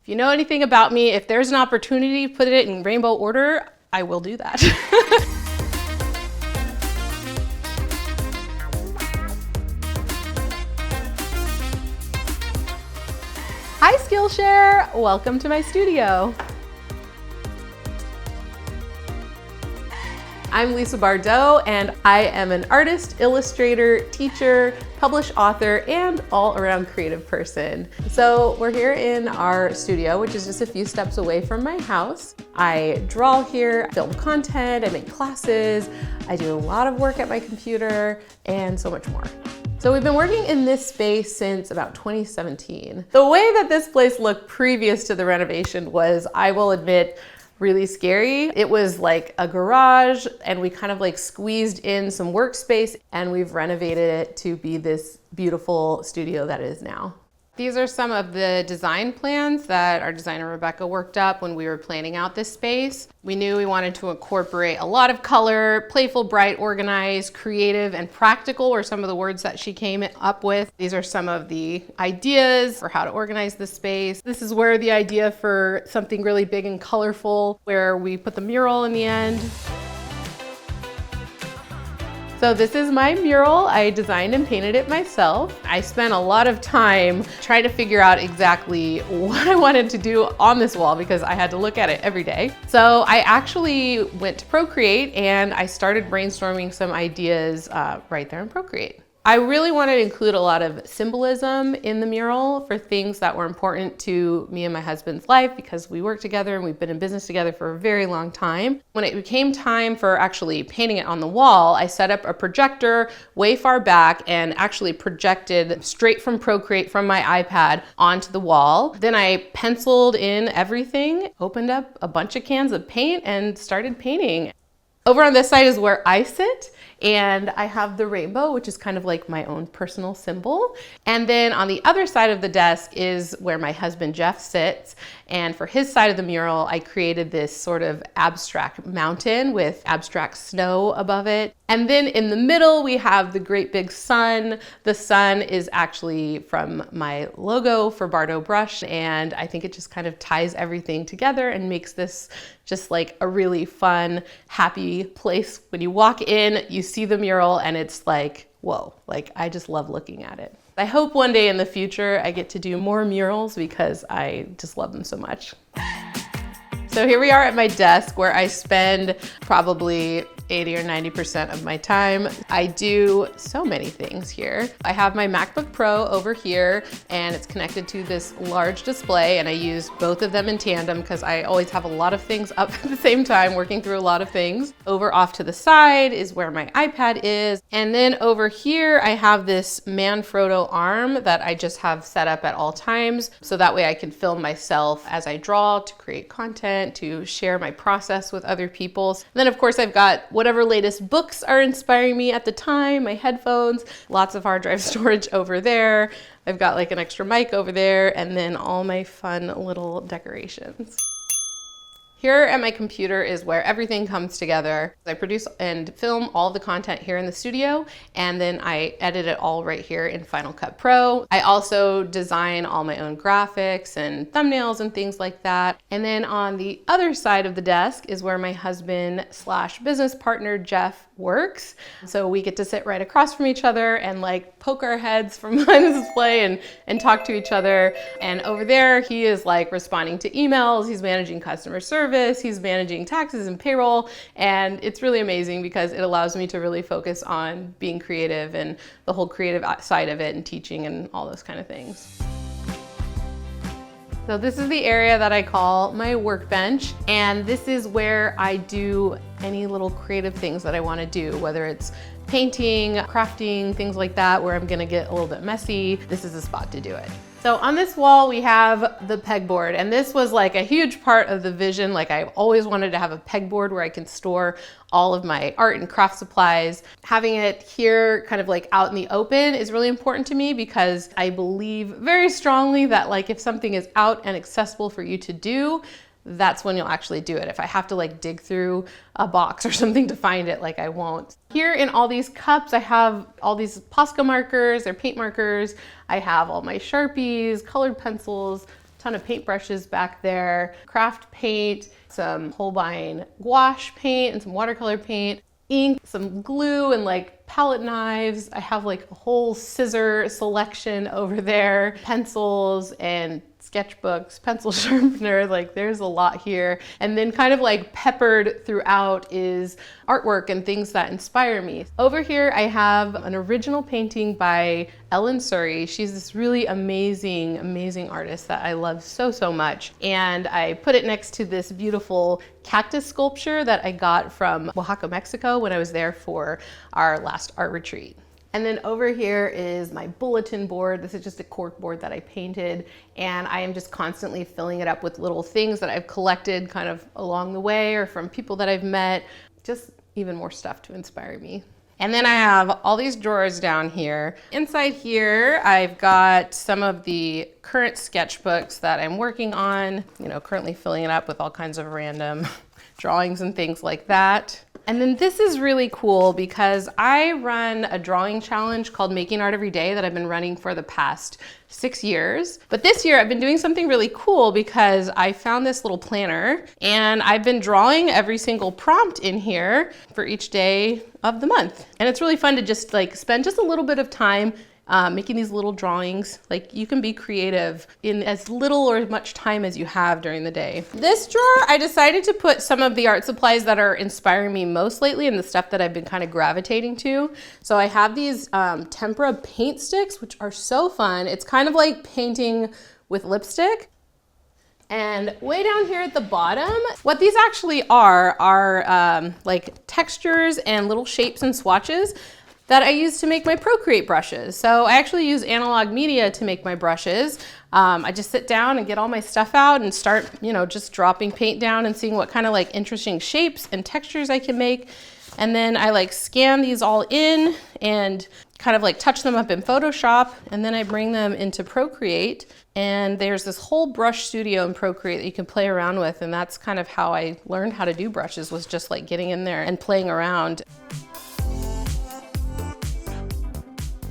If you know anything about me, if there's an opportunity to put it in rainbow order, I will do that. Hi Skillshare, welcome to my studio. I'm Lisa Bardot, and I am an artist, illustrator, teacher, published author, and all-around creative person. So we're here in our studio, which is just a few steps away from my house. I draw here, film content, I make classes, I do a lot of work at my computer, and so much more. So we've been working in this space since about 2017. The way that this place looked previous to the renovation was, I will admit, really scary. It was like a garage, and we kind of like squeezed in some workspace, and we've renovated it to be this beautiful studio that it is now. These are some of the design plans that our designer Rebecca worked up when we were planning out this space. We knew we wanted to incorporate a lot of color. Playful, bright, organized, creative, and practical were some of the words that she came up with. These are some of the ideas for how to organize the space. This is where the idea for something really big and colorful, where we put the mural in the end. So this is my mural. I designed and painted it myself. I spent a lot of time trying to figure out exactly what I wanted to do on this wall because I had to look at it every day. So I actually went to Procreate and I started brainstorming some ideas right there in Procreate. I really wanted to include a lot of symbolism in the mural for things that were important to me and my husband's life because we work together and we've been in business together for a very long time. When it became time for actually painting it on the wall, I set up a projector way far back and actually projected straight from Procreate from my iPad onto the wall. Then I penciled in everything, opened up a bunch of cans of paint and started painting. Over on this side is where I sit, and I have the rainbow, which is kind of like my own personal symbol. And then on the other side of the desk is where my husband Jeff sits. And for his side of the mural, I created this sort of abstract mountain with abstract snow above it. And then in the middle, we have the great big sun. The sun is actually from my logo for Bardot Brush. And I think it just kind of ties everything together and makes this just like a really fun, happy place. When you walk in, you see the mural and it's like, whoa, like I just love looking at it. I hope one day in the future I get to do more murals because I just love them so much. So here we are at my desk where I spend probably 80 or 90% of my time. I do so many things here. I have my MacBook Pro over here and it's connected to this large display, and I use both of them in tandem because I always have a lot of things up at the same time, working through a lot of things. Over off to the side is where my iPad is. And then over here, I have this Manfrotto arm that I just have set up at all times. So that way I can film myself as I draw to create content, to share my process with other people. And then of course I've got whatever latest books are inspiring me at the time, my headphones, lots of hard drive storage over there. I've got like an extra mic over there, and then all my fun little decorations. Here at my computer is where everything comes together. I produce and film all the content here in the studio, and then I edit it all right here in Final Cut Pro. I also design all my own graphics and thumbnails and things like that. And then on the other side of the desk is where my husband / business partner, Jeff, works. So we get to sit right across from each other and like poke our heads from behind the display and talk to each other. And over there, he is like responding to emails, he's managing customer service, he's managing taxes and payroll. And it's really amazing because it allows me to really focus on being creative and the whole creative side of it and teaching and all those kind of things. So this is the area that I call my workbench, and this is where I do any little creative things that I want to do, whether it's painting, crafting, things like that, where I'm gonna get a little bit messy. This is the spot to do it. So on this wall, we have the pegboard, and this was like a huge part of the vision. Like I've always wanted to have a pegboard where I can store all of my art and craft supplies. Having it here kind of like out in the open is really important to me because I believe very strongly that like if something is out and accessible for you to do, that's when you'll actually do it. If I have to like dig through a box or something to find it, like I won't. Here in all these cups, I have all these Posca markers or paint markers. I have all my Sharpies, colored pencils, ton of paintbrushes back there, craft paint, some Holbein gouache paint and some watercolor paint, ink, some glue, and like palette knives. I have like a whole scissor selection over there, pencils and sketchbooks, pencil sharpener, like there's a lot here. And then kind of like peppered throughout is artwork and things that inspire me. Over here I have an original painting by Ellen Surrey. She's this really amazing artist that I love so much. And I put it next to this beautiful cactus sculpture that I got from Oaxaca, Mexico when I was there for our last art retreat. And then over here is my bulletin board. This is just a cork board that I painted, and I am just constantly filling it up with little things that I've collected kind of along the way or from people that I've met, just even more stuff to inspire me. And then I have all these drawers down here. Inside here, I've got some of the current sketchbooks that I'm working on, currently filling it up with all kinds of random drawings and things like that. And then this is really cool because I run a drawing challenge called Making Art Every Day that I've been running for the past 6 years. But this year I've been doing something really cool because I found this little planner and I've been drawing every single prompt in here for each day of the month. And it's really fun to just like spend just a little bit of time making these little drawings. Like you can be creative in as little or as much time as you have during the day. This drawer, I decided to put some of the art supplies that are inspiring me most lately and the stuff that I've been kind of gravitating to. So I have these tempera paint sticks, which are so fun. It's kind of like painting with lipstick. And way down here at the bottom, what these actually are like textures and little shapes and swatches that I use to make my Procreate brushes. So I actually use analog media to make my brushes. I just sit down and get all my stuff out and start, just dropping paint down and seeing what kind of like interesting shapes and textures I can make. And then I like scan these all in and kind of like touch them up in Photoshop, and then I bring them into Procreate. And there's this whole brush studio in Procreate that you can play around with. And that's kind of how I learned how to do brushes, was just like getting in there and playing around.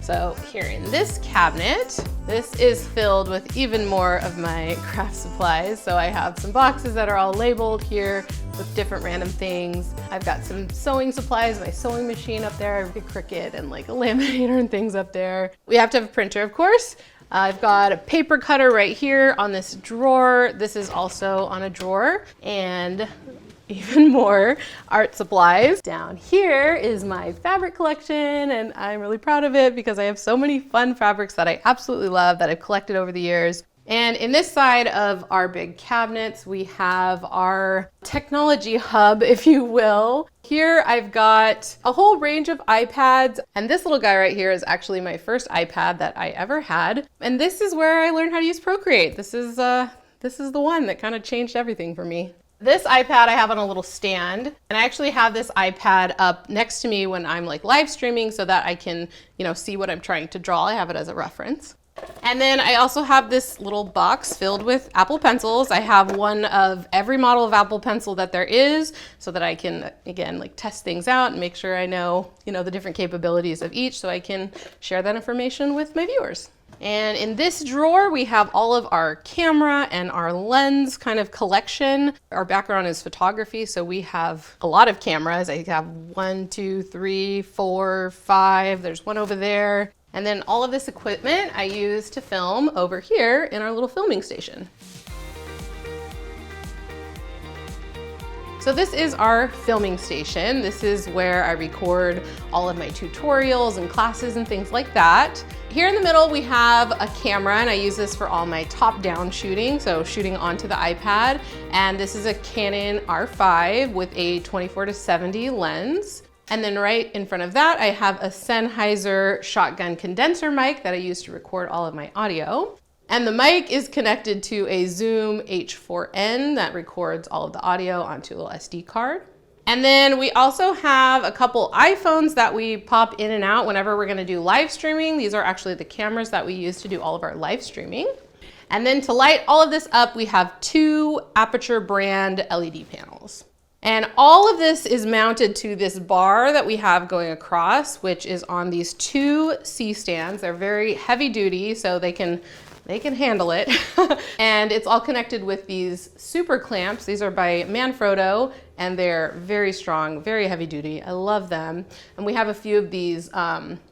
So here in this cabinet, this is filled with even more of my craft supplies. So I have some boxes that are all labeled here with different random things. I've got some sewing supplies, my sewing machine up there, a Cricut and like a laminator and things up there. We have to have a printer, of course. I've got a paper cutter right here on this drawer. This is also on a drawer, and even more art supplies. Down here is my fabric collection, and I'm really proud of it because I have so many fun fabrics that I absolutely love that I've collected over the years. And in this side of our big cabinets, we have our technology hub, if you will. Here I've got a whole range of iPads, and this little guy right here is actually my first iPad that I ever had. And this is where I learned how to use Procreate. This is the one that kind of changed everything for me. This iPad I have on a little stand, and I actually have this iPad up next to me when I'm like live streaming so that I can, see what I'm trying to draw. I have it as a reference. And then I also have this little box filled with Apple pencils. I have one of every model of Apple pencil that there is so that I can, again, like test things out and make sure I know, the different capabilities of each so I can share that information with my viewers. And in this drawer, we have all of our camera and our lens kind of collection. Our background is photography, so we have a lot of cameras. I have 1, 2, 3, 4, 5. There's one over there. And then all of this equipment I use to film over here in our little filming station. So this is our filming station. This is where I record all of my tutorials and classes and things like that. Here in the middle, we have a camera, and I use this for all my top-down shooting, so shooting onto the iPad. And this is a Canon R5 with a 24-70 lens. And then right in front of that, I have a Sennheiser shotgun condenser mic that I use to record all of my audio. And the mic is connected to a Zoom H4n that records all of the audio onto a little SD card. And then we also have a couple iPhones that we pop in and out whenever we're gonna do live streaming. These are actually the cameras that we use to do all of our live streaming. And then to light all of this up, we have 2 Aperture brand LED panels. And all of this is mounted to this bar that we have going across, which is on these 2 C-stands. They're very heavy duty, so they can they can handle it. And it's all connected with these super clamps. These are by Manfrotto, and they're very strong, very heavy duty. I love them. And we have a few of these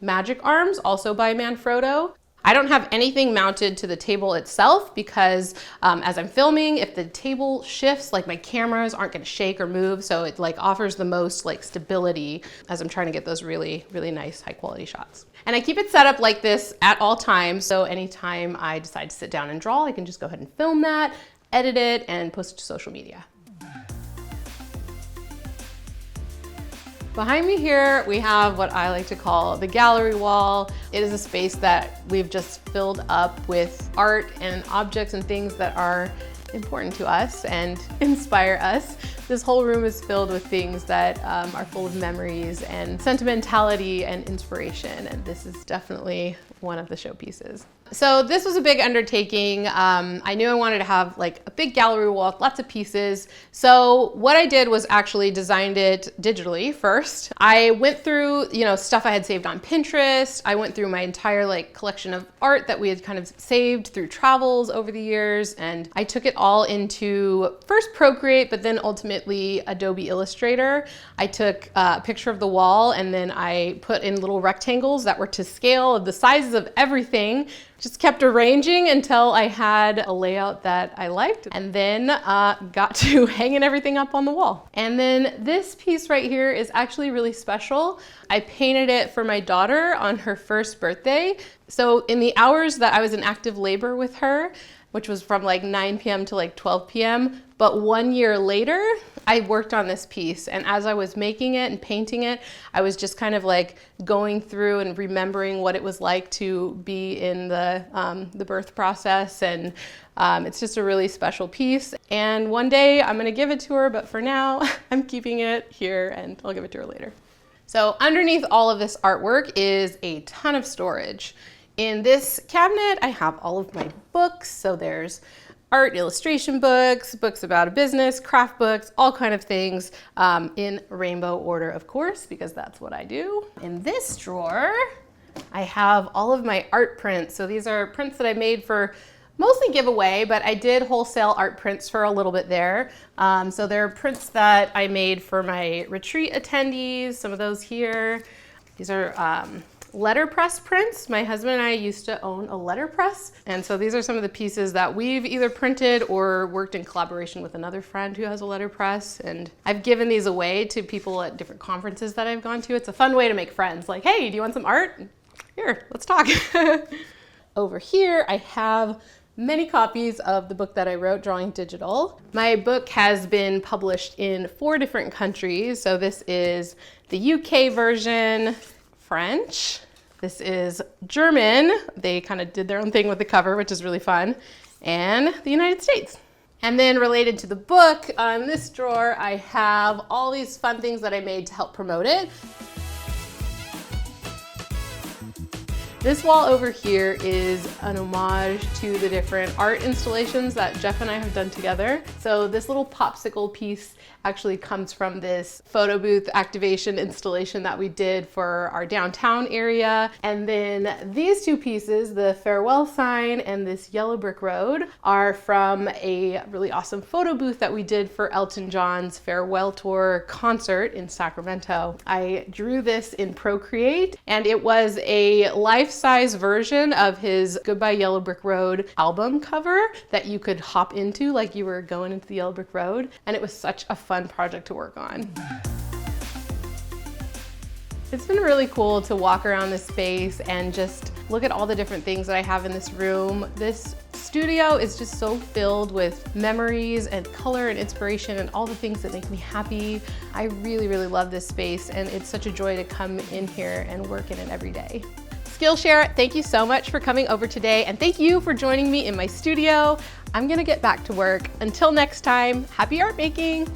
magic arms, also by Manfrotto. I don't have anything mounted to the table itself because as I'm filming, if the table shifts, like my cameras aren't gonna shake or move, so it like offers the most like stability as I'm trying to get those really, really nice high quality shots. And I keep it set up like this at all times, so anytime I decide to sit down and draw, I can just go ahead and film that, edit it, and post it to social media. Behind me here, we have what I like to call the gallery wall. It is a space that we've just filled up with art and objects and things that are important to us and inspire us. This whole room is filled with things that are full of memories and sentimentality and inspiration, and this is definitely one of the showpieces. So this was a big undertaking. I knew I wanted to have like a big gallery wall with lots of pieces. So what I did was actually designed it digitally first. I went through, stuff I had saved on Pinterest. I went through my entire like collection of art that we had kind of saved through travels over the years. And I took it all into first Procreate, but then ultimately Adobe Illustrator. I took a picture of the wall and then I put in little rectangles that were to scale of the sizes of everything. Just kept arranging until I had a layout that I liked, and then got to hanging everything up on the wall. And then this piece right here is actually really special. I painted it for my daughter on her first birthday. So in the hours that I was in active labor with her, which was from like 9 p.m. to like 12 p.m. But 1 year later, I worked on this piece. And as I was making it and painting it, I was just kind of like going through and remembering what it was like to be in the birth process. And it's just a really special piece. And one day I'm gonna give it to her, but for now, I'm keeping it here and I'll give it to her later. So underneath all of this artwork is a ton of storage. In this cabinet, I have all of my books. So there's art, illustration books, books about a business, craft books, all kind of things in rainbow order, of course, because that's what I do. In this drawer, I have all of my art prints. So these are prints that I made for mostly giveaway, but I did wholesale art prints for a little bit there. So there are prints that I made for my retreat attendees, some of those here. These are letterpress prints. My husband and I used to own a letterpress. And so these are some of the pieces that we've either printed or worked in collaboration with another friend who has a letterpress. And I've given these away to people at different conferences that I've gone to. It's a fun way to make friends. Like, hey, do you want some art? Here, let's talk. Over here, I have many copies of the book that I wrote, Drawing Digital. My book has been published in 4 different countries. So this is the UK version, French. This is German. They kind of did their own thing with the cover, which is really fun. And the United States. And then related to the book, in this drawer, I have all these fun things that I made to help promote it. This wall over here is an homage to the different art installations that Jeff and I have done together. So this little popsicle piece actually comes from this photo booth activation installation that we did for our downtown area. And then these 2 pieces, the farewell sign and this yellow brick road, are from a really awesome photo booth that we did for Elton John's farewell tour concert in Sacramento. I drew this in Procreate, and it was a life-size version of his Goodbye Yellow Brick Road album cover that you could hop into like you were going into the Yellow Brick Road. And it was such a fun project to work on. It's been really cool to walk around this space and just look at all the different things that I have in this room. This studio is just so filled with memories and color and inspiration and all the things that make me happy. I really, really love this space, and it's such a joy to come in here and work in it every day. Skillshare, thank you so much for coming over today, and thank you for joining me in my studio. I'm gonna get back to work. Until next time, happy art making.